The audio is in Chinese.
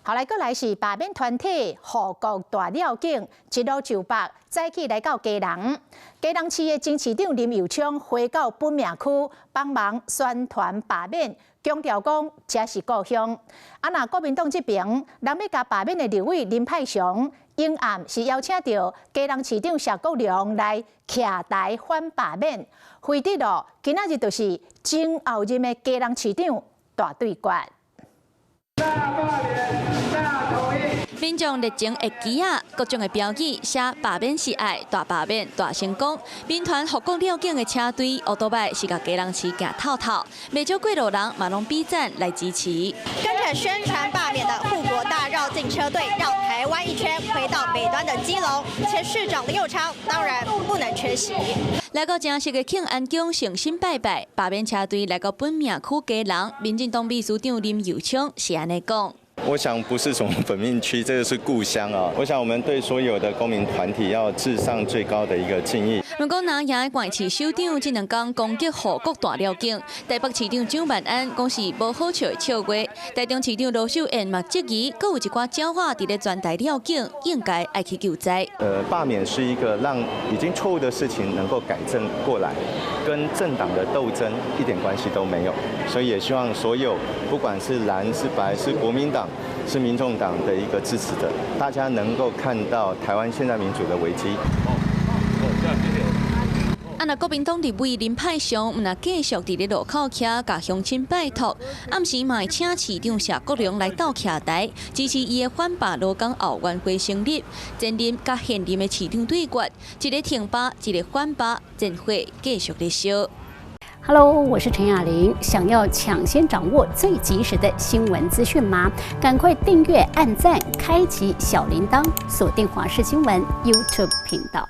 后来过来是罢免团体护国大了警，一路就北，再起来到基隆。基隆市的前市长林右昌回到本命区帮忙宣传罢免，强调讲这是故乡。那国民党这边人要甲罢免的立委林派雄，阴暗是邀请到基隆市长谢国良来徛台反罢免，为的咯，今仔日就是真后任的基隆市长大对决。民众热情的旗啊，各种的标语写罢免是爱，大罢免大成功。民团护国了警的车队，乌多摆是甲基隆市行透透，未少过路人嘛拢比赞来支持。跟着宣传罢免的护国大绕境车队绕台湾一圈，回到北端的基隆，前市长林右昌当然不能缺席。来到正式的庆安宫诚心拜拜，罢免车队来到本命区基隆，民进党秘书长林右昌是安尼讲。我想不是从本命区，这个是故乡啊！我想我们对所有的公民团体要致上最高的一个敬意。如果拿赢县市首长这两天攻击护国大了警，台北市长蒋万安讲是无好笑的笑话，台中市长罗秀燕嘛质疑，阁有一寡狡猾伫咧全台了警，应该爱去救灾。罢免是一个让已经错误的事情能够改正过来，跟政党的斗争一点关系都没有，所以也希望所有不管是蓝是白是国民党。是民众党的一个支持者，大家能够看到台湾现在民主的危机。那国民党立委林派雄，那继续伫咧路口徛，甲乡亲拜托。暗时嘛会请市长谢国良来到徛台，支持伊的反罢劳工后援会成立，前任甲现任的市长对决，一个挺罢，一个反罢，前会继续咧烧。Hello， 我是陈雅玲。想要抢先掌握最及时的新闻资讯吗？赶快订阅、按赞、开启小铃铛，锁定华视新闻 YouTube 频道。